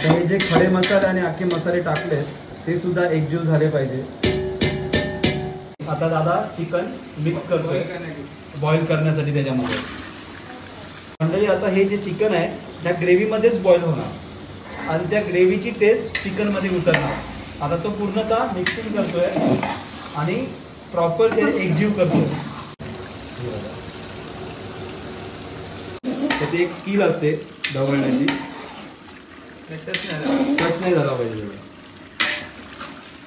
आता हे जे खडे मसाले आणि अख्खे मसाले टाकले ते सुद्धा एकजीव झाले पाहिजे. आता दादा चिकन मिक्स करतोय बॉईल करण्यासाठी त्याच्यामध्ये. मंडळी आता हे जे चिकन आहे त्या ग्रेव्हीमध्येच बॉईल होणार आणि त्या ग्रेव्हीची टेस्ट चिकनमध्ये उतरणार. आता तो पूर्णतः मिक्सिंग करतोय आणि प्रॉपर ते एकजीव करतोय. त्याची एक स्किल असते ढवळण्याची. टच नाही झाला पाहिजे.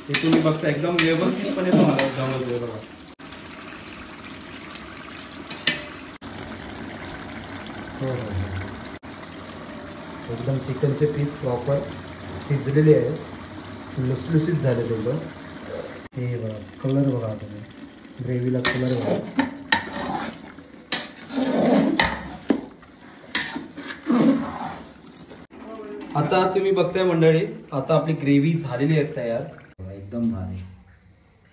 हे तुम्ही बघता एकदम व्यवस्थितपणे तुम्हाला ढवळतोय बघा. एकदम चिकनचे पीस प्रॉपर शिजलेले आहे, लुसलुसीत झाले एकदम. हे बघा कलर बघा तुम्ही, ग्रेव्हीला कलर बघा. आता तुम्ही बघताय मंडळी, आता आपली ग्रेव्ही झालेली आहे तयार. एकदम भारी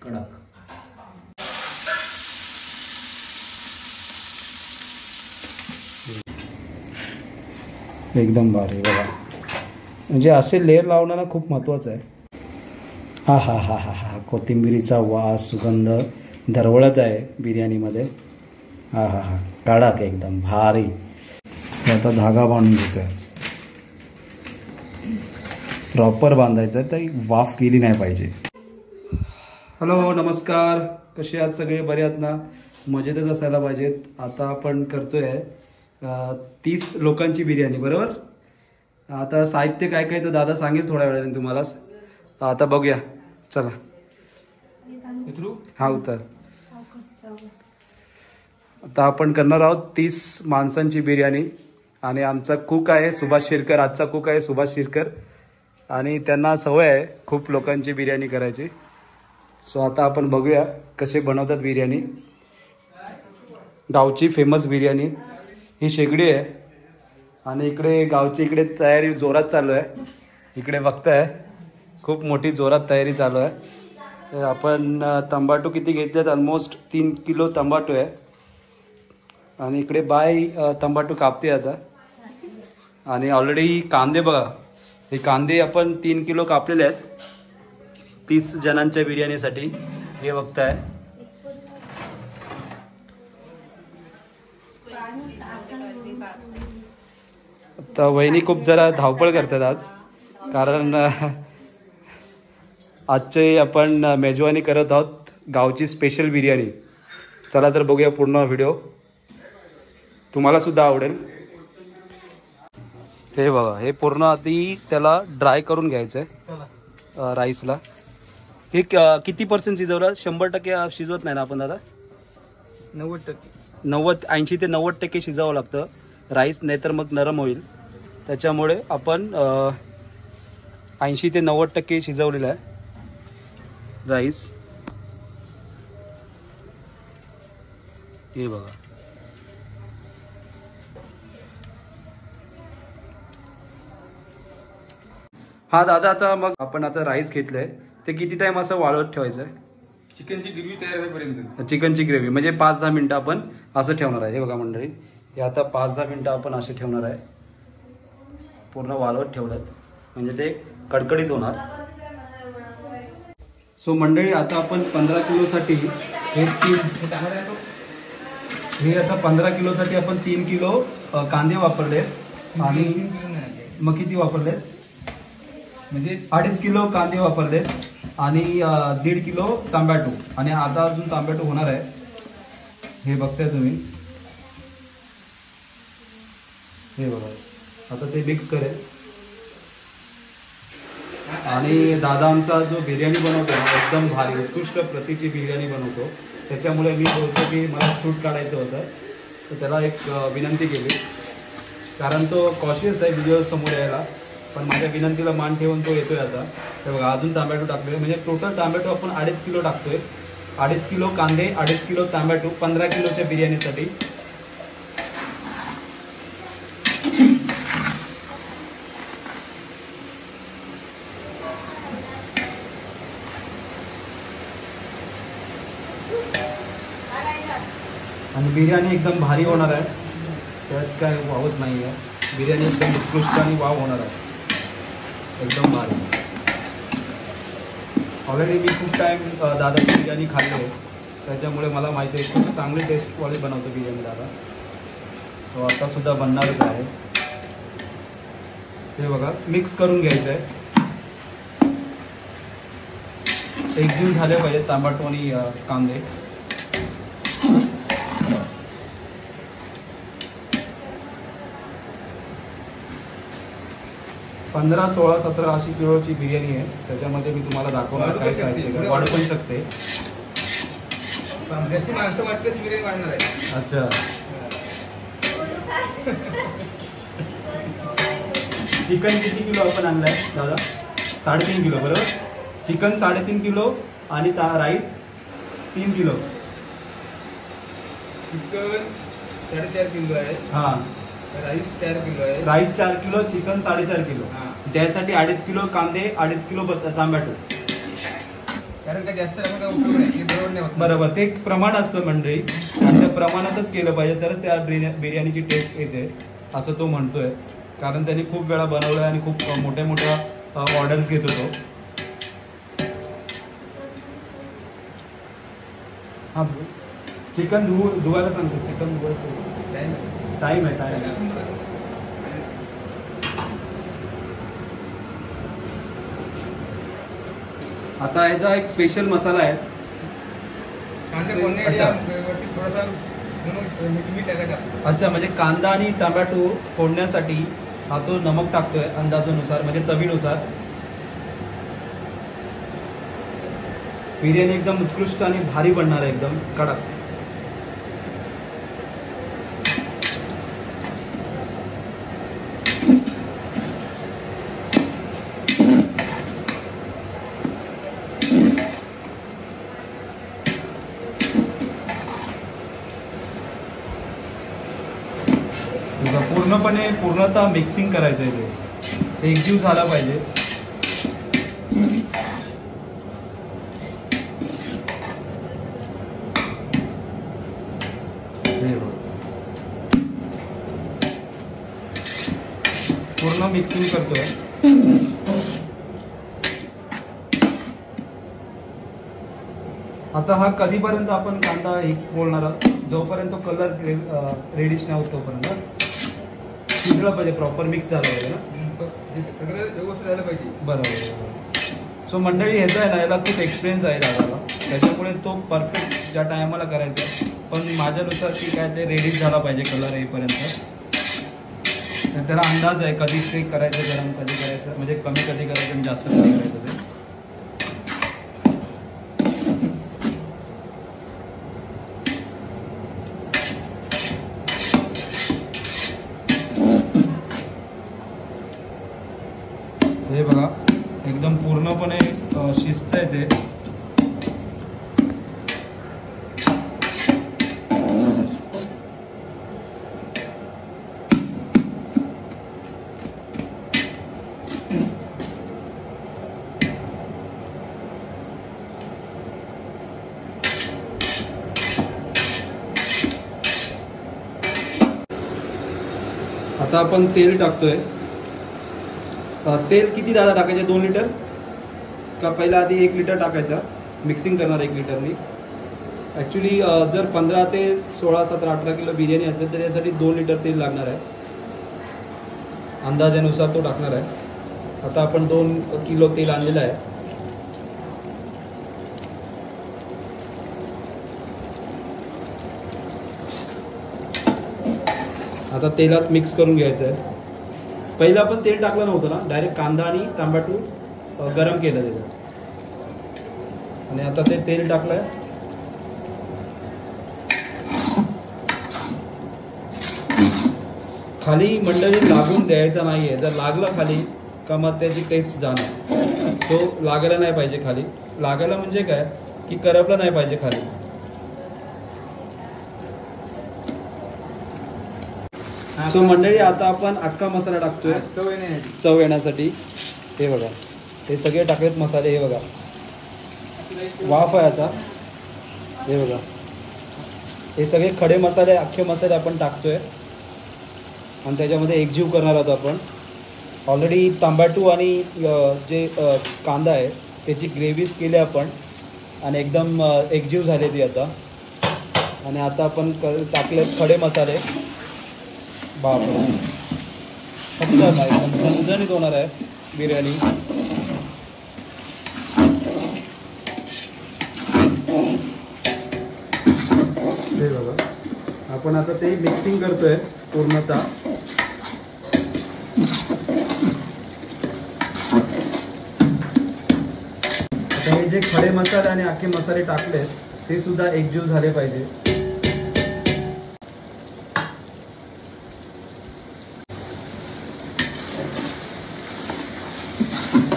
कडक. एकदम भारी बघा. म्हणजे असे लेअर लावणं खूप महत्त्वाचं आहे. हा हा हा हा हा कोथिंबिरीचा वास सुगंध दरवळत आहे बिर्याणीमध्ये. हा हा हा कडक एकदम भारी. आता धागा बांधून घेतोय. प्रॉपर बांधायचं तर वाफ गेली नाही पाहिजे. हॅलो नमस्कार, कसे आहात सगळे? बरे आहात ना? मजेतच असायला पाहिजेत. आता आपण करतोय 30 लोकांची बिर्याणी, बरोबर? आता साहित्य काय काय तर दादा सांगेल थोड्या वेळाने तुम्हाला. आता बघूया, चला. हा उतर. आता आपण करणार आहोत 30 माणसांची बिर्याणी आणि आमचा कुक आहे सुभाष शिरकर. आजचा कुक आहे सुभाष शिरकर आणि त्यांना सवय आहे खूप लोकांची बिर्याणी करायची. सो आता आपण बघूया कसे बनवतात बिर्याणी. गावची फेमस बिर्याणी ही शेगडी आहे आणि इकडे गावची इकडे तयारी जोरात चालू आहे. इकडे बघताय खूप मोठी जोरात तयारी चालू आहे. तर आपण तंबाटू किती घेतलेत? ऑलमोस्ट 3 किलो तंबाटू आहे आणि इकडे बाय तंबाटू कापते आता. आणि ऑलरेडी कांदे बघा, हे कांदे आपण 3 किलो कापलेले आहेत 30 जणांच्या बिर्याणीसाठी. हे बघताय. तर वहिनी खूप जरा धावपळ करतात आज, कारण आजचे आपण मेजवानी करत आहोत गावची स्पेशल बिर्याणी. चला तर बघूया पूर्ण व्हिडिओ, तुम्हाला सुद्धा आवडेल. हे बघा, हे पूर्ण आधी त्याला ड्राय करून घ्यायचं आहे राईसला. हे किती % शिजवलं? 100% शिजवत नाही ना आपण दादा? 90%. 80 ते 90% शिजावं लागतं राईस, नाहीतर मग नरम होईल. त्याच्यामुळे आपण 80 ते 90% शिजवलेला आहे राईस. हे बघा, हा दादा. आता मग आपण आता राईस घेतलंय, ते किती टाइम असं वाळवत ठेवायचं आहे? चिकनची ग्रेव्ही तयार होईपर्यंत. चिकनची ग्रेव्ही म्हणजे 5-10 मिनटं आपण असं ठेवणार आहे. हे बघा मंडळी, हे आता 5-10 मिनटं आपण असे ठेवणार आहे. पूर्ण वाळवत ठेवलं म्हणजे ते कडकडीत होणार. सो मंडळी, आता आपण 15 किलोसाठी हे आता 15 किलोसाठी आपण 3 किलो कांदे वापरले. आणि मग किती वापरले? म्हणजे 2.5 किलो कांदे वापरले आणि 1.5 किलो तांबटू. आणि आता अजून तांबटू होणार आहे. हे बघताय तुम्ही. हे बघा, आता ते मिक्स करेल. आणि दादा आमचा जो बिर्याणी बनवतो एकदम भारी उत्कृष्ट प्रतीची बिर्याणी बनवतो. त्याच्यामुळे मी बोलतो की मला शूट काढायचं होतं, तर त्याला एक विनंती केली, कारण तो कॉशियस आहे व्हिडिओ समोर यायला. पण माझ्या विनंतीला मान ठेवून तो येतोय आता. तर बघा, अजून तांबटू टाकले म्हणजे टोटल तांबटू आपण 2.5 किलो टाकतोय. 2.5 किलो कांदे, 2.5 किलो तांबटू 15 किलोच्या बिर्याणीसाठी. आणि बिर्याणी एकदम भारी होणार आहे, त्यात काय वावच नाही आहे. बिर्याणी एकदम उत्कृष्ट आणि वाव होणार आहे. एकदम भारी. ऑलरेडी मी खूप टाईम दादाची बिर्याणी खाल्ली आहे, त्याच्यामुळे मला माहिती आहे खूप चांगली टेस्टवाली बनवतो बिर्याणी दादा. सो आतासुद्धा बनणारच आहे. हे बघा मिक्स करून घ्यायचं आहे. एकजीव झाले पाहिजे टमाटो आणि कांदे. पंधरा 16 17 अशी किलोची बिर्याणी आहे. त्याच्यामध्ये मी तुम्हाला दाखवणार काय साहित्य वाढू पण शकते. जशी माणसं वाटतं ती बिर्याणी वाढणार आहे. अच्छा. चिकन किती किलो आपण आणलाय दादा? 3.5 किलो बरोबर. चिकन 3.5 किलो आणि राईस 3 किलो. चिकन 4.5 किलो आहे. हा. राईस 4 किलो आहे. Rice 4 kilo, chicken 4.5 kilo. हा. त्यासाठी 2.5 किलो कांदे, 2.5 किलो टोमॅटो. कारण का जास्त आपण काय उपयोग नाही, बरोबर नाही होत. बरोबर, ते एक प्रमाण असतं मंडळी आणि त्या प्रमाणातच केलं पाहिजे तरच त्या बिर्याणीची टेस्ट येते असं तो म्हणतोय. कारण त्यांनी खूप वेळा बनवलं आणि खूप मोठ्या मोठ्या ऑर्डर्स घेतो तो. हा चिकन धुवायला सांगतो. चिकन धुवायचं टाईम आहे. आता याचा एक स्पेशल मसाला आहे. थोडासा मीठ टाकायचं. अच्छा, म्हणजे कांदा आणि टोमॅटो फोडण्यासाठी हा तो नमक टाकतोय अंदाजानुसार, म्हणजे चवीनुसार. बिर्याणी एकदम उत्कृष्ट आणि भारी बनणार आहे, एकदम कडक. पूर्णतः मिक्सिंग करायचं आहे. ते एकजीव झाला पाहिजे. पूर्ण मिक्सिंग करतोय. आता हा कधीपर्यंत आपण कांदा बोलणार आहोत? जोपर्यंत कलर रेडिश नाही होत तोपर्यंत शिजलं पाहिजे, प्रॉपर मिक्स झालं पाहिजे ना. सगळं व्यवस्थित झालं पाहिजे. बरोबर. सो मंडळी ह्याचा आहे ना, याला खूप एक्सपिरियन्स आहे दादाला, त्याच्यामुळे तो परफेक्ट ज्या टायमाला करायचा आहे. पण माझ्यानुसार की काय ते रेडी झाला पाहिजे कलर येईपर्यंत. त्याला अंदाज आहे कधी ते करायचं गरम, कधी करायचं म्हणजे कमी कधी करायचं आणि जास्त कधी करायचं ते. हे बघा एकदम पूर्णपणे शिजतंय ते. आता आपण तेल टाकतोय. तेल किती दादा टाकायचे? 2 लिटर का पहिला आधी 1 लिटर टाकायचा? मिक्सिंग करणार 1 लिटरनी. ॲक्च्युली जर 15 ते 16 17 18 किलो बिर्याणी असेल तर यासाठी 2 लिटर तेल लागणार आहे. अंदाजानुसार तो टाकणार आहे. आता आपण 2 किलो तेल आणलेलं आहे. आता तेलात मिक्स करून घ्यायचं आहे. पहिला आपण तेल टाकलं नव्हतं ना, डायरेक्ट कांदा आणि टोमॅटो गरम केलं त्याचं. आणि आता ते तेल टाकलंय. खाली मंडळी लागून द्यायचं नाहीये. जर लागलं खाली का मग त्याची टेस्ट जाणार. तो लागायला नाही पाहिजे खाली. लागायला म्हणजे काय की करपलं नाही पाहिजे खाली. सो मंडळी आता आपण अख्खा मसाला टाकतोय चव येण्यासाठी. हे बघा हे सगळे टाकलेत मसाले. हे बघा वाफ आहे आता. हे बघा हे सगळे खडे मसाले, अख्खे मसाले आपण टाकतोय आणि त्याच्यामध्ये एकजीव करणार आहोत आपण. ऑलरेडी तांबाटू आणि जे कांदा आहे त्याची ग्रेव्हीज केली आपण आणि एकदम एकजीव झाली ती आता. आणि आता आपण टाकले खडे मसाले. बापरे, एकदम झणझणीत होणार आहे बिर्याणी. हे बघा, आपण आता ते मिक्सिंग करतोय पूर्णतः. आता हे जे खडे मसाले आणि अख्खे मसाले टाकले ते सुद्धा एकजीव झाले पाहिजे.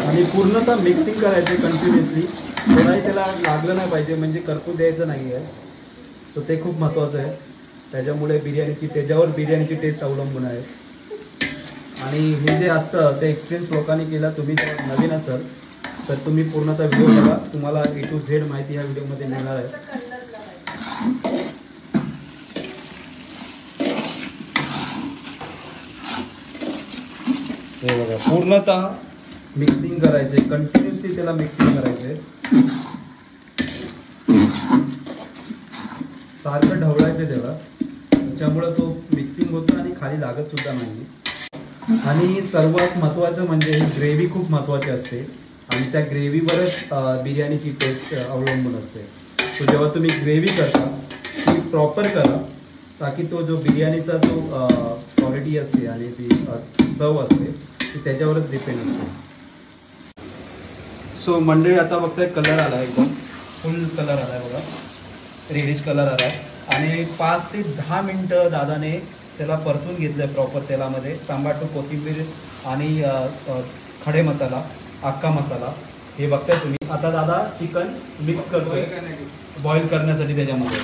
आणि पूर्णतः मिक्सिंग करायचे कंटिन्युअसली. थोडाही त्याला लागलं नाही पाहिजे, म्हणजे करपू द्यायचं नाही आहे. तर ते खूप महत्त्वाचं आहे. त्याच्यामुळे त्याच्यावर बिर्याणीची टेस्ट अवलंबून आहे. आणि हे जे असतं ते एक्सपिरियन्स लोकांनी केला. तुम्ही जर नवीन असाल तर तुम्ही पूर्णतः व्हिडिओ बघा, तुम्हाला A to Z माहिती ह्या व्हिडिओमध्ये मिळणार आहे. हे बघा, पूर्णतः मिक्सिंग करायचे, कंटिन्युअसली त्याला मिक्सिंग करायचे. सारखं ढवळायचं त्याला, त्याच्यामुळे तो मिक्सिंग होतो आणि खाली लागत सुद्धा नाही. आणि सर्वात महत्त्वाचं म्हणजे ही ग्रेव्ही खूप महत्त्वाची असते आणि त्या ग्रेव्हीवरच बिर्याणीची टेस्ट अवलंबून असते. तो जेव्हा तुम्ही ग्रेव्ही करता ती प्रॉपर करा, ताकी तो जो बिर्याणीचा जो क्वालिटी असते आणि ती चव असते ती त्याच्यावरच डिपेंड असते. सो मंडळी, आता बघताय कलर आला, एकदम फुल कलर आलाय बघा, रेडिश कलर आलाय. आणि 5 ते 10 मिनटं दादाने त्याला परतून घेतलंय प्रॉपर तेलामध्ये. टमाटो, कोथिंबीर आणि खडे मसाला, अख्खा मसाला हे बघताय तुम्ही. आता दादा चिकन मिक्स करतोय बॉईल करण्यासाठी त्याच्यामध्ये.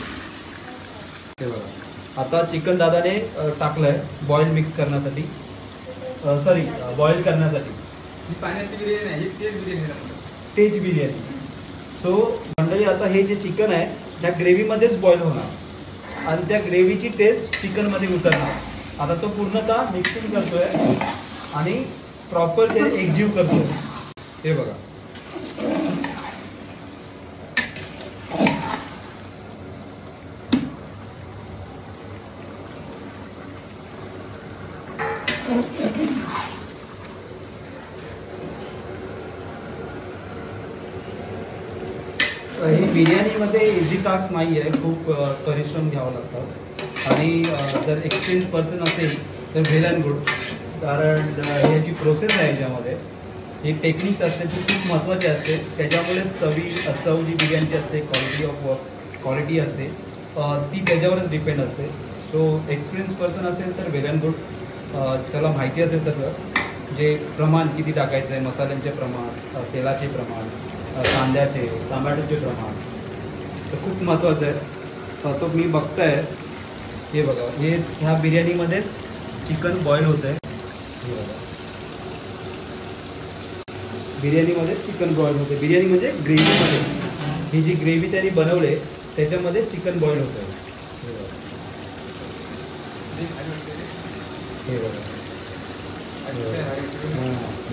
हे बघा, आता चिकन दादाने टाकलंय बॉईल मिक्स करण्यासाठी, सॉरी बॉईल करण्यासाठी. पाण्याची बिर्याणी नाही, तेच बिर्याणी, तेज बिर्याणी. सो मंडळी, आता हे जे चिकन आहे त्या ग्रेव्हीमध्येच बॉईल होणार आणि त्या ग्रेव्हीची टेस्ट चिकनमध्ये उतरणार. आता तो पूर्णतः मिक्सिंग करतोय आणि प्रॉपर ते एकजीव करतोय. हे बघा, ही बिर्याणीमध्ये इझी टास्क नाही आहे, खूप परिश्रम घ्यावा लागतात. आणि जर एक्सपिरियन्स पर्सन असेल तर वेल अँड गुड, कारण ह्याची प्रोसेस आहे याच्यामध्ये, ही टेक्निक्स असते ती खूप महत्त्वाची असते. त्याच्यामुळे चव जी बिर्याणीची असते, क्वालिटी असते ती त्याच्यावरच डिपेंड असते. सो एक्सपिरियन्स पर्सन असेल तर वेल अँड गुड, त्याला माहिती असेल सगळं, जे प्रमाण किती टाकायचं आहे, मसाल्यांचे प्रमाण, तेलाचे प्रमाण, कांद्याचे, टमाटोचे प्रमाण, तर खूप महत्त्वाचं आहे. तो मी बघताय, हे बघा, हे ह्या बिर्याणीमध्येच चिकन बॉईल होत आहे. बिर्याणीमध्ये चिकन बॉईल होते, बिर्याणी म्हणजे ग्रेव्हीमध्ये. ही जी ग्रेव्ही त्यांनी बनवले त्याच्यामध्ये चिकन बॉईल होत आहे. हे बघा,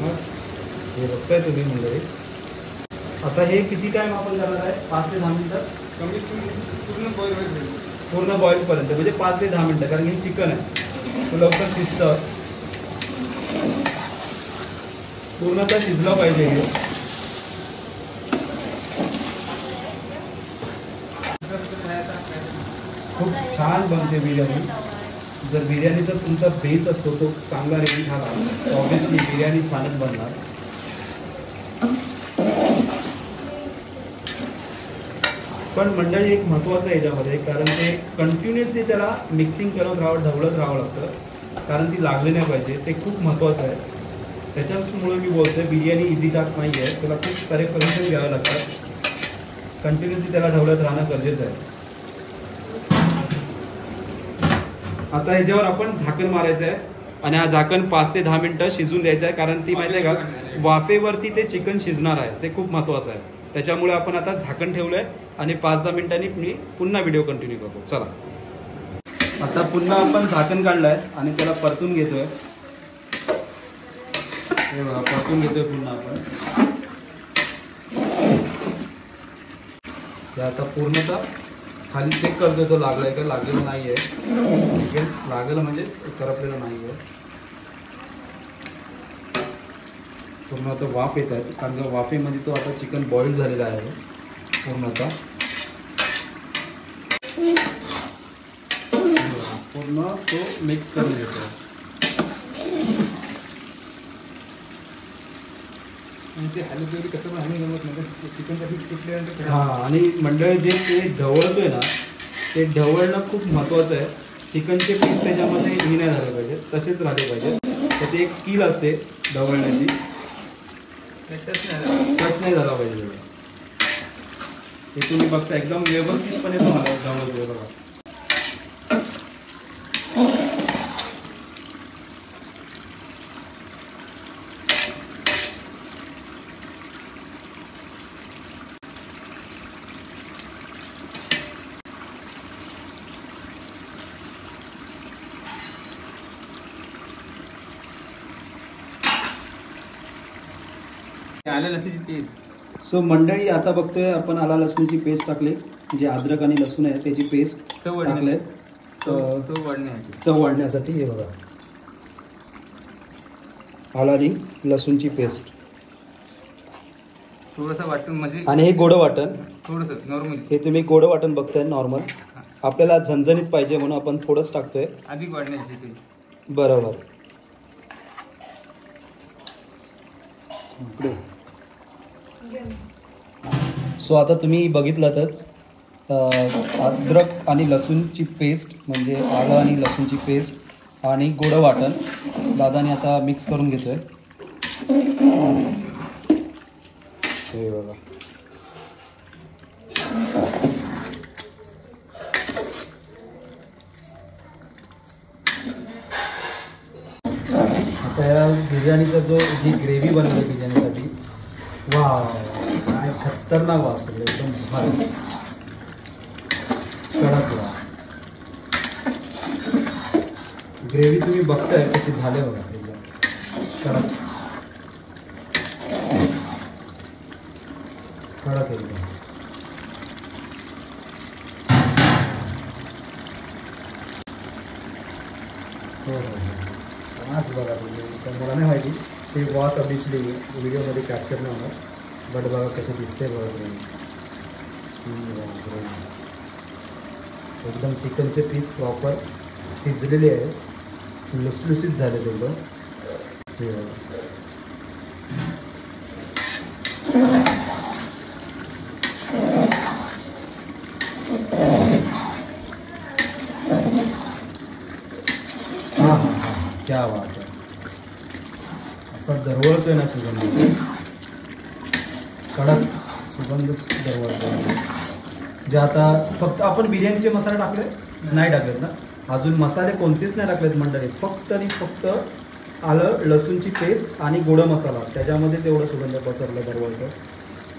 मग हे बघताय तुम्ही मंडळी. आता हे किती टाइम आपण करणार आहे? 5 ते 10 मिनिटं, पूर्ण बॉईल पर्यंत, म्हणजे 5 ते 10 मिनिटं, कारण हे चिकन आहे तो लवकर शिजतं, पूर्णतः शिजलं पाहिजे हे. खूप छान बनते बिर्याणी. जर बिर्याणीचा तुमचा बेस असतो तो चांगला रेडी झाला तर ऑब्व्हियसली बिर्याणी छानच बनणार. पण मंडळी एक महत्त्वाचं आहे याच्यामध्ये, कारण ते कंटिन्युअसली त्याला मिक्सिंग करत राहावं, ढवळत राहावं लागतं, कारण ती लागली नाही पाहिजे. ते खूप महत्त्वाचं आहे. त्याच्यामुळे मी बोलतोय बिर्याणी इझी टास्क नाही आहे, त्याला खूप सारे परिश्रम घ्यावे लागतात. कंटिन्युअसली त्याला ढवळत राहणं गरजेचं आहे. आता ह्याच्यावर आपण झाकण मारायचं आहे आणि हा झाकण 5 ते 10 मिनिटं शिजून द्यायचं आहे, कारण ती माहिती आहे का, वाफेवरती ते चिकन शिजणार आहे. ते खूप महत्त्वाचं आहे. त्याच्यामुळे आपण आता झाकण ठेवलंय आणि 5-10 मिनिटांनी मी पुन्हा व्हिडिओ कंटिन्यू करतो. चला, आता पुन्हा आपण झाकण काढलंय आणि त्याला परतून घेतोय. हे बघा परतून घेतोय पुन्हा आपण. हे आता पूर्णतः खाली चेक करतोय तो लागलाय का, लागलेलं नाही आहे. चिकन लागलं म्हणजे करपलेलं नाही आहे. पूर्ण आता वाफ येत आहेत, कारण का वाफेमध्ये तो आता चिकन बॉईल झालेला आहे पूर्णतः. पूर्ण तो मिक्स करून घेतो. हां, आणि मंडळी जे ते ढवळतोय ना, ते ढवळणं खूप महत्त्वाचं आहे. चिकनचे पीस त्याच्यामध्ये हे नाही झाले पाहिजे, तसेच राहिले पाहिजे. तर ते एक स्किल असते ढवळण्याची. टच नाही झाला पाहिजे. हे तुम्ही बघता एकदम व्यवस्थितपणे तुम्हाला ढवळतोय बघा. आलं लसूणची पेस्ट. सो मंडळी आता बघतोय आपण आला लसणीची पेस्ट टाकली, जे अद्रक आणि लसूण आहे त्याची पेस्ट टाकले चव वाढण्यासाठी. हे बघा आला आणि लसूणची पेस्ट थोडंसं वाटून म्हणजे, आणि हे गोड वाटण थोडंसं नॉर्मल. हे तुम्ही गोड वाटण बघताय नॉर्मल. आपल्याला झणझणीत पाहिजे म्हणून आपण थोडंच टाकतोय अधिक वाढण्याची ते. बरोबर. सो आता तुम्ही बघितलातच अद्रक आणि लसूणची पेस्ट म्हणजे आलं आणि लसूणची पेस्ट आणि गोड वाटण दादाने आता मिक्स करून घेतोय. हे बघा आता या बिर्याणीचा जी ग्रेव्ही बनवली बिर्याणीसाठी, वा काय खतरनाक वास एकदम भारी कडक वा. ग्रेव्ही तुम्ही बघताय कशी झाले बघा एकदम कडक कडक एकदम. हो आज बघा तुम्ही, मला नाही माहिती ते वॉस ऑब्विसली व्हिडिओमध्ये कॅप्चर नाही होणार, बट बघा कसे दिसते बघा तुम्ही. एकदम चिकनचे पीस प्रॉपर शिजलेले आहे, लुसलुसीत झाले तेवढं. हे बघा हां हां हां क्या बात आहे. असा दरवळतोय ना सुगंध, कडक सुगंध दरवळतोय. जे आता फक्त आपण बिर्याणीचे मसाले टाकले नाही टाकलेत ना अजून, मसाले कोणतेच नाही टाकलेत मंडळी. फक्त आणि फक्त आलं लसूणची पेस्ट आणि गोड मसाला, त्याच्यामध्येच एवढं सुगंध पसरलं दरवळतं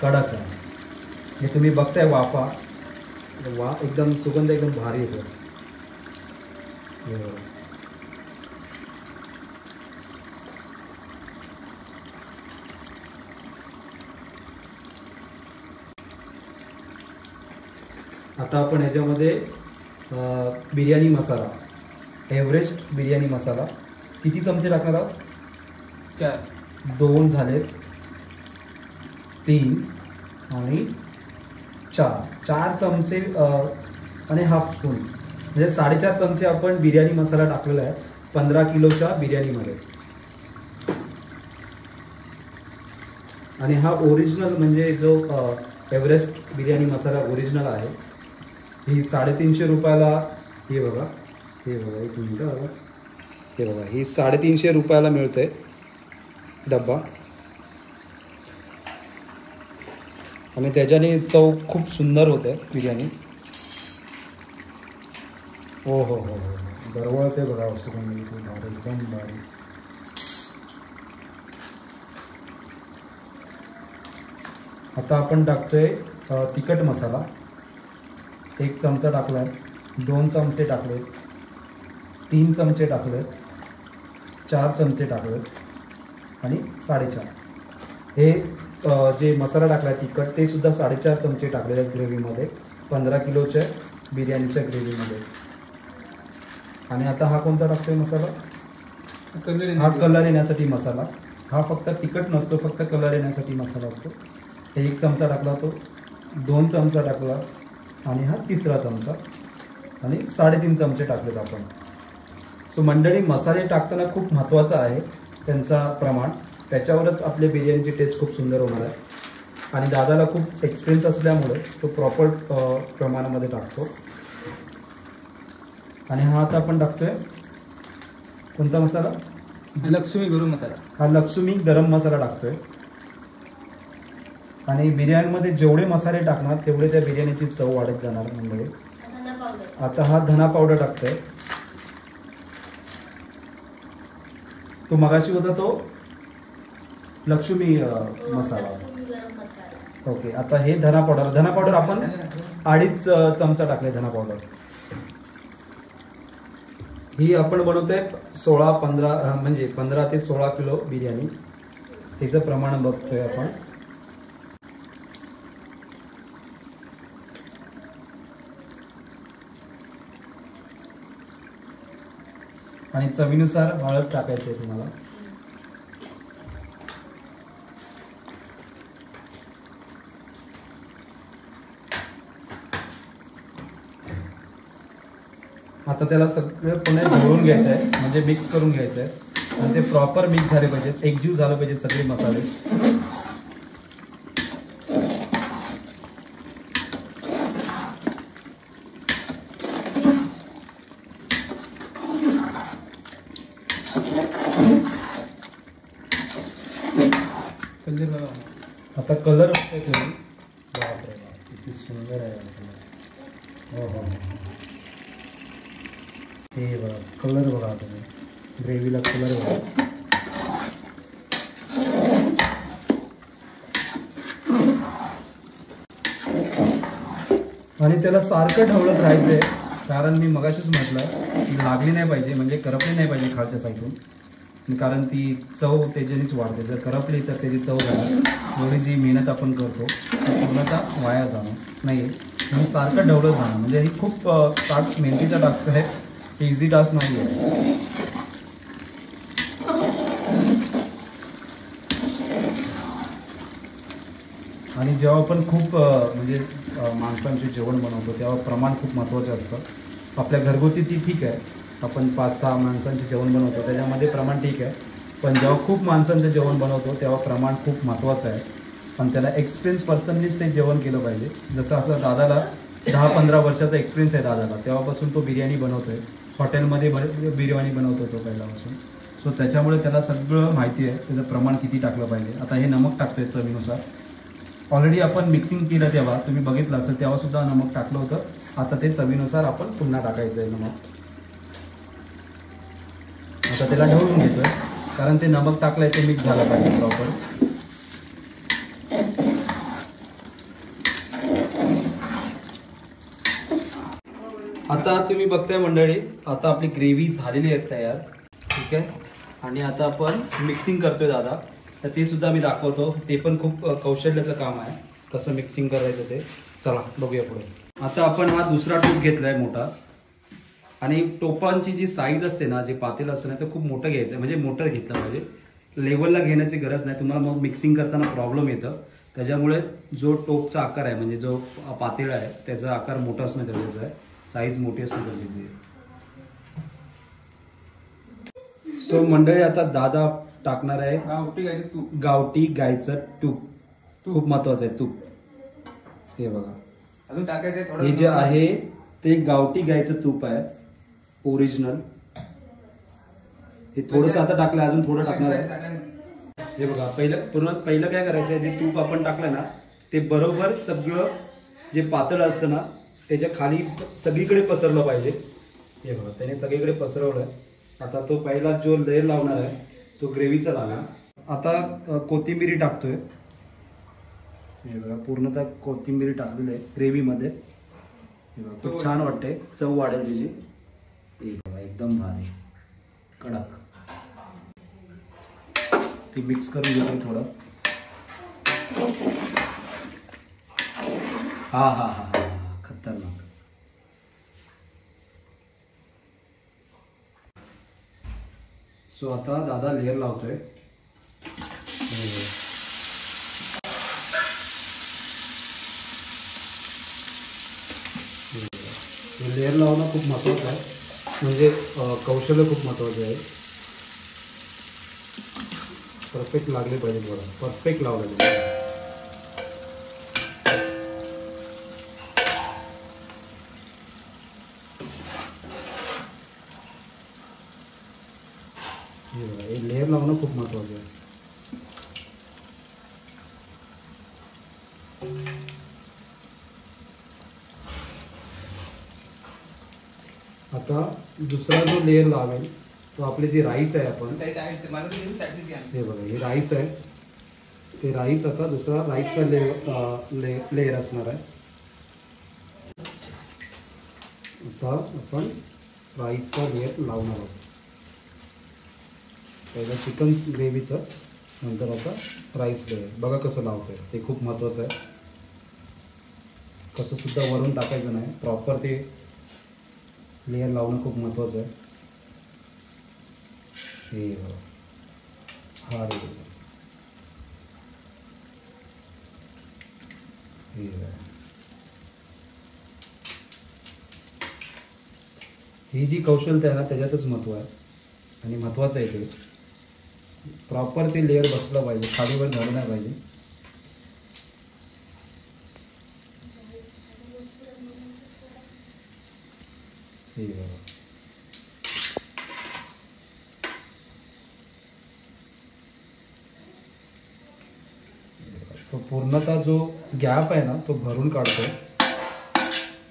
कडक आहे. हे तुम्ही बघताय वाफा एकदम सुगंध एकदम भारी येतो. आता आपण ह्याच्यामध्ये बिर्याणी मसाला, एव्हरेस्ट बिर्याणी मसाला किती चमचे टाकणार आहोत? 2 झालेत, 3 आणि 4 चमचे आणि हाफ स्पून म्हणजे 4.5 चमचे आपण बिर्याणी मसाला टाकलेला आहे 15 किलोच्या बिर्याणीमध्ये. आणि हा ओरिजिनल म्हणजे जो एव्हरेस्ट बिर्याणी मसाला ओरिजिनल आहे, ही 350 रुपयाला. हे बघा एक मिनिट बघा, हे बघा ही 350 रुपयाला मिळते डब्बा. आणि त्याच्याने चव खूप सुंदर होते बिर्याणी. हो हो हो हो दरवळते बघा सुगंध एकदम भारी. आता आपण टाकतोय तिखट मसाला. 1 चमचा टाकलाय, 2 चमचे टाकलेत, 3 चमचे टाकलेत, 4 चमचे टाकलेत आणि 4.5 हे जे मसाला टाकला आहे तिखट ते सुद्धा 4.5 चमचे टाकलेले आहेत ग्रेव्हीमध्ये 15 किलोच्या बिर्याणीच्या ग्रेव्हीमध्ये. आणि आता हा कोणता टाकतोय मसाला? हा कलर येण्यासाठी मसाला. हा फक्त तिखट नसतो, फक्त कलर येण्यासाठी मसाला असतो. 1 चमचा टाकला, तो 2 चमचा टाकला आणि हा 3रा चमचा आणि 3.5 चमचे टाकलेत आपण. सो मंडळी, मसाले टाकताना खूप महत्त्वाचं आहे त्यांचा प्रमाण. त्याच्यावरच आपल्या बिर्याणीची टेस्ट खूप सुंदर होणार आहे. आणि दादाला खूप एक्सपिरियन्स असल्यामुळे तो प्रॉपर प्रमाणामध्ये टाकतो. आणि हा आता आपण टाकतोय कोणता मसाला? लक्ष्मी गरम मसाला. हा लक्ष्मी गरम मसाला टाकतोय. आणि बिर्याणीमध्ये जेवढे मसाले टाकणार तेवढे त्या बिर्याणीची चव वाढत जाणार मंडळी. आता हा धना पावडर टाकतोय. तो मगाशी होता तो लक्ष्मी मसाला. ओके, आता हे धना पावडर आपण 2.5 चमचा टाकले धना पावडर. ही आपण बनवतोय 16-15 म्हणजे 15 ते 16 किलो बिर्याणी. त्याचं प्रमाण बघतोय आपण. आणि चवीनुसार हळद टाकायची आहे तुम्हाला. आता त्याला सगळं पुन्हा ढवळून घ्यायचं आहे, म्हणजे मिक्स करून घ्यायचं आहे. आणि ते प्रॉपर मिक्स झाले पाहिजेत, एकजीव झालं पाहिजे सगळे मसाले. आता कलर बापरे किती सुंदर आहे कलर. हो हो, हे बघा कलर बघा तुम्ही, ग्रेव्हीला कलर बघा. आणि त्याला सारखं ढवळत राहायचंय, कारण मी मगाशीच म्हटलं लागली नाही पाहिजे, म्हणजे करपली नाही पाहिजे खालच्या साईडून. कारण ती चव त्याच्यानेच वाढते. जर करपली तर त्याची चव जाणार. एवढी जी मेहनत आपण करतो पूर्णतः वाया जाणार नाही. म्हणून सारखं ढवळत जाणं म्हणजे ही खूप टास्क, मेहनतीचा टास्क आहे, इझी टास्क नाही आहे. आणि जेव्हा आपण खूप म्हणजे माणसांचे जेवण बनवतो तेव्हा प्रमाण खूप महत्त्वाचं असतं. आपल्या घरगुती ती ठीक आहे, आपण 5-6 माणसांचे जेवण बनवतो त्याच्यामध्ये प्रमाण ठीक आहे. पण जेव्हा खूप माणसांचं जेवण बनवतो तेव्हा प्रमाण खूप महत्त्वाचं आहे. पण त्याला एक्सपिरियन्स पर्सननीच ते जेवण केलं पाहिजे. जसं असं दादाला 10-15 वर्षाचा एक्सपिरियन्स आहे दादाला, तेव्हापासून तो बिर्याणी बनवतोय. हॉटेलमध्ये बिर्याणी बनवतो तो पहिल्यापासून. सो त्याच्यामुळे त्याला सगळं माहिती आहे त्याचं प्रमाण किती टाकलं पाहिजे. आता हे नमक टाकतोय चवीनुसार. ऑलरेडी आपण मिक्सिंग केलं तेव्हा तुम्ही बघितलं असेल, तेव्हा सुद्धा नमक टाकलं होतं. आता ते चवीनुसार आपण पुन्हा टाकायचं आहे नमक. आता त्याला ढवळून घेतोय, कारण ते नमक टाकलंय ते मिक्स झालं पाहिजे प्रॉपर. आता तुम्ही बघताय मंडळी, आता आपली ग्रेव्ही झालेली आहे तयार, ठीक आहे. आणि आता आपण मिक्सिंग करतोय दादा, तर ते सुद्धा मी दाखवतो. ते पण खूप कौशल्याचं काम आहे, कसं मिक्सिंग करायचं ते. चला बघूया पुढे. आता आपण हा दुसरा टोप घेतलाय मोठा. आणि टोपांची जी साईज असते ना, जे पातेलं असतं ना, ते खूप मोठं घ्यायचं, म्हणजे मोठं घेतलं पाहिजे. लेवलला घेण्याची गरज नाही, तुम्हाला मग मिक्सिंग करताना प्रॉब्लेम येतं. त्याच्यामुळे जो टोपचा आकार आहे, म्हणजे जो पातेला आहे त्याचा आकार मोठा असणं गरजेचं आहे, साईज मोठी असणं गरजेची आहे. सो मंडळी, आता दादा टाकणार आहे गावठी गायचं तूप. खूप महत्वाचं आहे तूप. हे बघा, अजून टाकायचं. हे जे आहे ते गावठी गायचं तूप आहे, ओरिजिनल. हे थोडंसं आता टाकलं, अजून थोडं टाकणार आहे. हे बघा, पहिलं काय करायचं, जे तूप आपण टाकलं ना ते बरोबर सगळं जे पातळ असतं ना त्याच्या खाली सगळीकडे पसरलं पाहिजे. हे बघा, त्याने सगळीकडे पसरवलंय. आता तो पहिला जो लेयर लावणार आहे तो ग्रेव्हीचा लावणार. आता कोथिंबिरी टाकतोय. हे बघा, पूर्णतः कोथिंबिरी टाकलेली आहे ग्रेव्हीमध्ये. हे बघा, खूप छान वाटते, चव वाढेल त्याची. हे बघा, एकदम भारी कडक. ती मिक्स करून घेतो थोडं. हा हा हा हा खतरनाक. सो आता दादा लेअर लावतोय. लेअर लावणं खूप महत्त्वाचं आहे, म्हणजे कौशल्य खूप महत्त्वाचं आहे. परफेक्ट लागले पाहिजे बघा, परफेक्ट लावले पाहिजे. हे लेअर लावणं खूप महत्त्वाचं आहे. आता दुसरा जो लेअर लावेल तो आपली जी राईस आहे आपण, हे बघा हे राईस आहे, ते राईस आता दुसरा राईसचा लेअर असणार आहे. आता आपण राईसचा लेअर लावणार आहोत. पहिलं चिकन ग्रेव्हीचं, नंतर आता राईस लेअर. बघा कसं लावतोय, ते खूप महत्त्वाचं आहे. कसं सुद्धा वरून टाकायचं नाही, प्रॉपर ते लेअर लावणं खूप महत्त्वाचं आहे. हे बघा, हा रे ही जी कौशल्यता आहे ना त्याच्यातच महत्त्व आहे आणि महत्त्वाचं आहे. ते प्रॉपर ते लेअर बसलं पाहिजे, खालीवर झालं नाही पाहिजे. हे बघा, तो पूर्णतः जो गॅप आहे ना तो भरून काढतोय.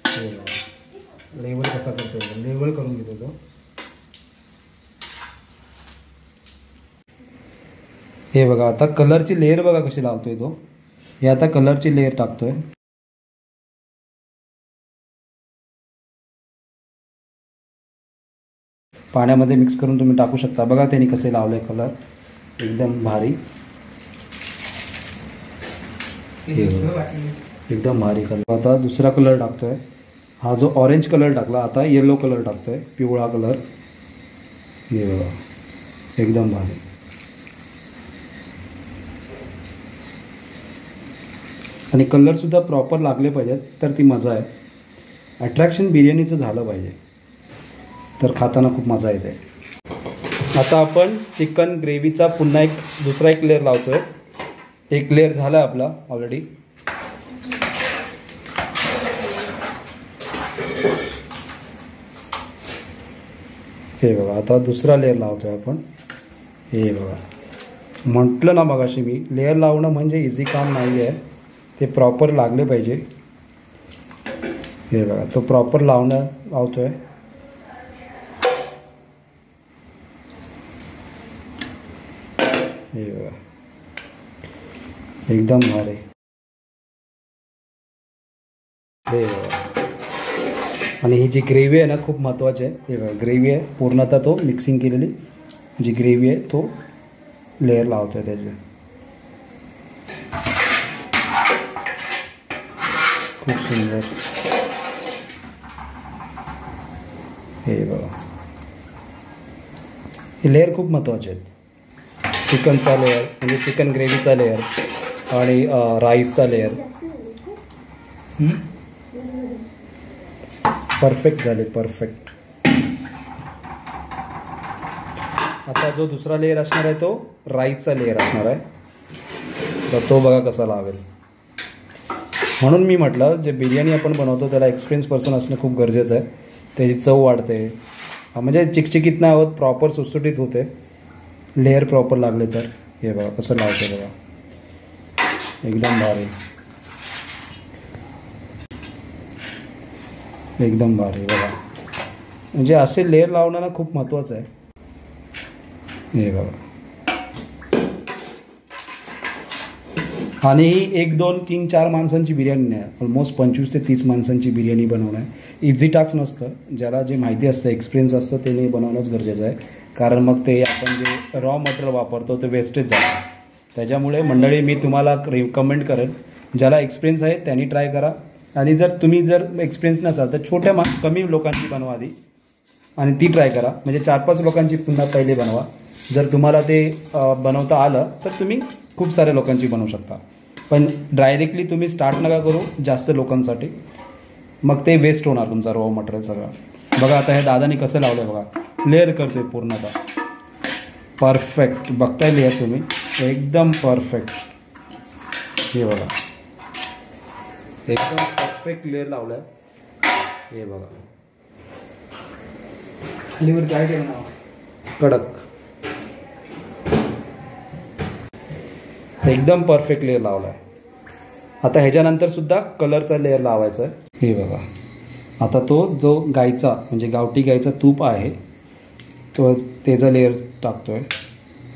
हे बघा लेवल कसा करतोय, लेवल करून घेतो तो. हे बघा आता कलरची लेअर बघा कशी लावतोय तो. हे आता कलरची लेअर टाकतोय. पाण्यामध्ये मिक्स करून तुम्ही टाकू शकता. बघा त्यांनी कसे लावले कलर, एकदम भारी, एकदम भारी कलर. आता दुसरा कलर टाकतोय. हा जो ऑरेंज कलर टाकला आता येलो कलर टाकतोय, पिवळा कलर. हे बघा एकदम भारी. आणि कलर सुद्धा प्रॉपर लागले पाहिजेत तर ती मजा आहे. अट्रॅक्शन बिर्याणीचं झालं पाहिजे तर खाताना खूप मजा येते. आता आपण चिकन ग्रेव्हीचा पुन्हा दुसरा एक लेअर लावतोय. एक लेअर झाला आपला ऑलरेडी. हे बघा आता दुसरा लेअर लावतोय आपण. हे बघा म्हटलं ना मगाशी मी, लेअर लावणं म्हणजे इझी काम नाही आहे, ते प्रॉपर लागले पाहिजे. हे बघा तो प्रॉपर लावतोय. हे बघा एकदम भारी. हे बघा आणि ही जी ग्रेव्ही आहे ना खूप महत्त्वाची आहे. हे बघा ग्रेव्ही आहे, पूर्णतः तो मिक्सिंग केलेली जी ग्रेव्ही आहे तो लेअर लावतोय त्याचे. खूप सुंदर. हे बघा हे लेअर खूप महत्त्वाचे आहेत. चिकनचा लेअर म्हणजे चिकन ग्रेव्हीचा लेअर आणि राईसचा लेअर परफेक्ट झाले, परफेक्ट. आता जो दुसरा लेअर असणार आहे तो राईसचा लेअर असणार आहे, तर तो बघा कसा लावेल. म्हणून मी म्हटलं जे बिर्याणी आपण बनवतो त्याला एक्सपिरियन्स पर्सन असणं खूप गरजेचं आहे. त्याची चव वाढते, म्हणजे चिकचिकीत नाही होत, प्रॉपर सुटसुटीत होते लेअर प्रॉपर लागले तर. हे बघा कसं लावते बघा एकदम भारी, एकदम भारी. बघा म्हणजे असे लेअर लावणं खूप महत्त्वाचं आहे. हे बघा आणि ही 1, 2, 3, 4 माणसांची बिर्याणी नाही, ऑलमोस्ट 25 ते 30 माणसांची बिर्याणी बनवणं आहे. इझी टास्क नसतं. ज्याला जे माहिती असतं, एक्सपिरियन्स असतं त्याने बनवणंच गरजेचं आहे. कारण मग ते आपण जे रॉ मटेरियल वापरतो ते वेस्टेज जातं. त्याच्यामुळे मंडळी मी तुम्हाला रिकमेंड करेन, ज्याला एक्सपिरियन्स आहे त्यांनी ट्राय करा. आणि जर तुम्ही एक्सपिरियन्स नसाल तर कमी लोकांची बनवा आधी आणि ती ट्राय करा. म्हणजे 4-5 लोकांची पुन्हा पहिले बनवा. जर तुम्हाला ते बनवता आलं तर तुम्ही खूप साऱ्या लोकांची बनवू शकता. पण डायरेक्टली तुम्ही स्टार्ट नका करू जास्त लोकांसाठी, मग ते वेस्ट होणार तुमचा रॉ मटेरियल सगळं. बघा आता हे दादानी कसं लावलं बघा, लेअर करतोय पूर्णतः परफेक्ट. बघताय लेअर तुम्ही, एकदम परफेक्ट. हे बघा एकदम परफेक्ट लेअर लावलाय. हे बघा खालीवर काय ठेवणार, कडक एकदम परफेक्ट लेअर लावलाय. आता ह्याच्यानंतर सुद्धा कलरचा लेअर लावायचा आहे. हे बघा आता तो जो गाईचा म्हणजे गावठी गाईचा तूप आहे तो त्याचा लेअर टाकतोय,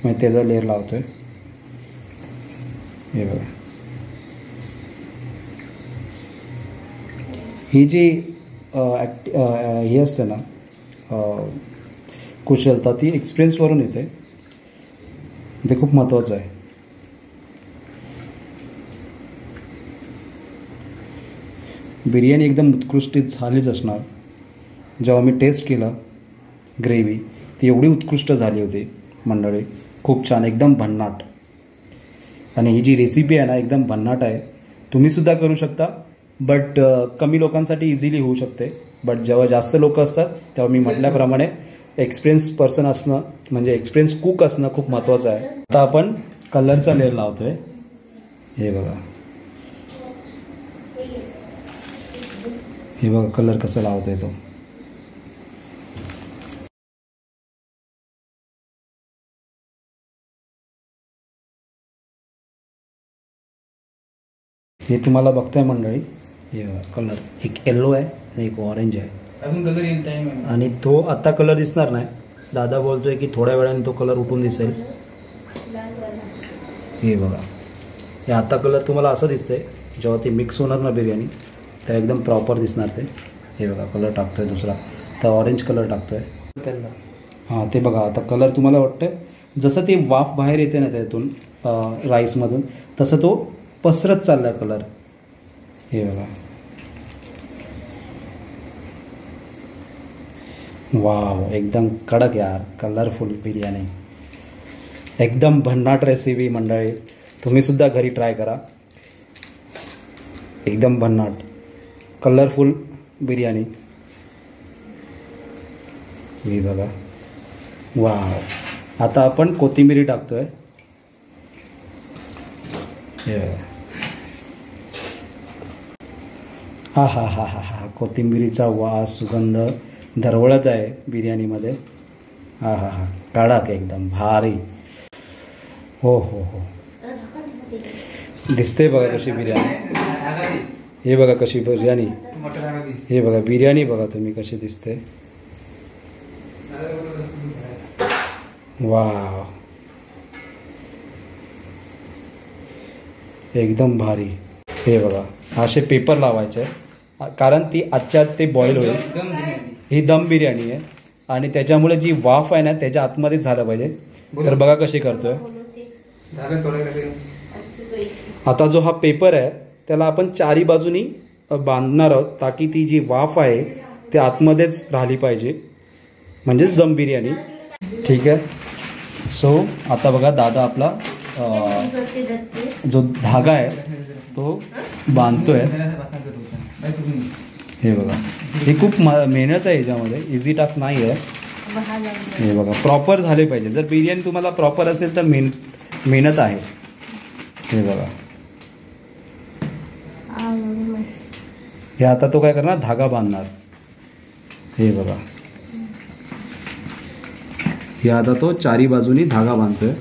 म्हणजे त्याचा लेअर लावतोय. हे बघा ही जी ही असते ना कुशलता, ती एक्सपिरियन्सवरून येते. ते खूप महत्त्वाचं आहे. बिर्याणी एकदम उत्कृष्ट झालीच असणार. जेव्हा मी टेस्ट केलं ग्रेव्ही ती एवढी उत्कृष्ट झाली होती मंडळी, खूप छान, एकदम भन्नाट. आणि ही जी रेसिपी आहे ना एकदम भन्नाट आहे. तुम्हीसुद्धा करू शकता, बट कमी लोकांसाठी इझिली होऊ शकते. बट जेव्हा जास्त लोक असतात तेव्हा मी म्हटल्याप्रमाणे एक्सपिरियन्स पर्सन असणं म्हणजे एक्सपिरियन्स कुक असणं खूप महत्त्वाचं आहे. आता आपण कलरचा लेअर लावतोय. हे बघा हे बघा कलर कसं लावतोय तो. हे तुम्हाला बघताय मंडळी, हे बघा कलर एक येल्लो आहे आणि एक ऑरेंज आहे. अजून कलर येईल टाइम आहे. आणि तो आता कलर दिसणार नाही. दादा बोलतोय की थोड्या वेळाने तो कलर उठून दिसेल. हे बघा हे आता कलर तुम्हाला असं दिसतंय. जेव्हा ते मिक्स होणार ना बिर्याणी तर एकदम प्रॉपर दिसणार ते. हे बघा कलर टाकतोय दुसरा, तर ऑरेंज कलर टाकतोय त्यांना. हां ते बघा आता कलर तुम्हाला वाटतंय जसं ते वाफ बाहेर येते ना त्यातून राईसमधून, तसं तो पसरत चालला कलर. हे बघा वाव एकदम कडक यार, कलरफुल बिर्याणी, एकदम भन्नाट रेसिपी मंडळी. तुम्ही सुद्धा घरी ट्राय करा. एकदम भन्नाट कलरफुल बिर्याणी. हे बघा वाव. आता आपण कोथिंबीर टाकतोय. हे हा हा हा हा हा कोथिंबीरीचा वास सुगंध दरवळत आहे बिर्याणीमध्ये. हा हा हा कडक एकदम भारी. हो हो हो दिसते बघा कशी बिर्याणी. हे बघा कशी बिर्याणी. हे बघा बिर्याणी बघा तुम्ही कशी दिसते. वाव एकदम भारी. हे बघा असे पेपर लावायचे कारण ती आजच्या ते बॉईल होईल. ही दम बिर्याणी आहे आणि त्याच्यामुळे जी वाफ आहे ना त्याच्या आतमध्येच झालं पाहिजे. तर बघा कशी करतोय. आता जो हा पेपर आहे त्याला आपण चारी बाजूनी बांधणार आहोत ताकी ती जी वाफ आहे ती आतमध्येच राहिली पाहिजे, म्हणजेच दम बिर्याणी. ठीक आहे. सो आता बघा दादा आपला जो धागा आहे तो बांधतोय. हे बघा हे खूप मेहनत आहे याच्यामध्ये, इझी टास्क नाही आहे. हे बघा प्रॉपर झाले पाहिजे. जर बिर्याणी तुम्हाला प्रॉपर असेल तर मेहनत आहे. हे बघा हे आता तो काय करणार, धागा बांधणार. हे बघा हे आता तो चारी बाजूनी धागा बांधतोय.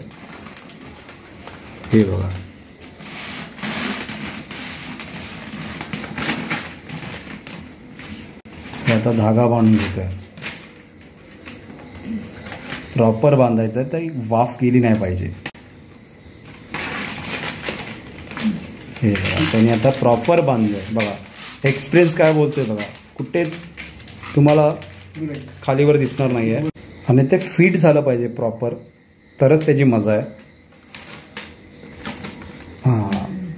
हे बघा हे आता धागा बांधून घेतोय. प्रॉपर बांधायचं तर वाफ गेली नाही पाहिजे. हे बघा त्यांनी आता प्रॉपर बांधलंय. बघा एक्सप्रेस काय बोलतोय बघा, कुठेच तुम्हाला खालीवर दिसणार नाहीये. आणि ते फिट झालं पाहिजे प्रॉपर, तरच त्याची मजा आहे. हां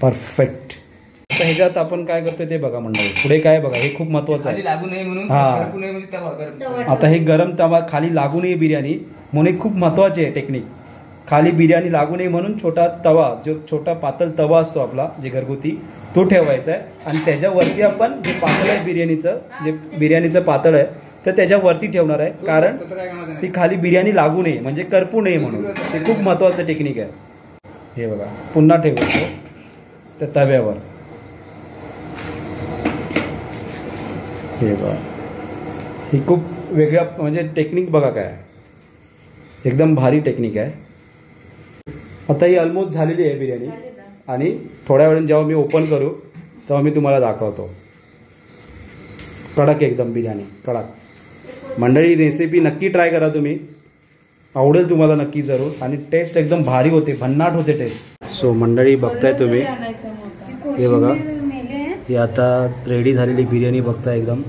परफेक्ट. तर ह्याच्यात आपण काय करतोय ते बघा मंडळी, पुढे काय बघा, हे खूप महत्वाचं खाली आहे. लागू नये म्हणून, हा. करपू नये म्हणजे तवा गरम. आता हे गरम तवा खाली लागू नये बिर्याणी म्हणून खूप महत्वाची आहे टेक्निक. खाली बिर्याणी लागू नये म्हणून छोटा तवा, जो छोटा पातळ तवा असतो आपला जे घरगुती, तो ठेवायचा आहे. आणि त्याच्यावरती आपण जे पातळ आहे बिर्याणीचं, जे बिर्याणीचं पातळ आहे तर त्याच्यावरती ठेवणार आहे, कारण तर काय कामाचं नाही. ती खाली बिर्याणी लागू नये म्हणजे करपू नये म्हणून. ते खूप महत्वाचं टेक्निक आहे. हे बघा पुन्हा ठेवायचं त्या तव्यावर. हे बघा ही खूप वेगळ्या म्हणजे टेक्निक बघा काय, एकदम भारी टेक्निक आहे. आता ही ऑलमोस्ट झालेली आहे बिर्याणी आणि थोड्या वेळाने जेव्हा मी ओपन करू तेव्हा मी तुम्हाला दाखवतो. कडक एकदम बिर्याणी, कडक. मंडळी रेसिपी नक्की ट्राय करा तुम्ही, आवडेल तुम्हाला नक्की जरूर. आणि टेस्ट एकदम भारी होते, भन्नाट होते टेस्ट. सो मंडळी बघताय तुम्ही, हे बघा ही आता रेडी झालेली बिर्याणी बघताय एकदम.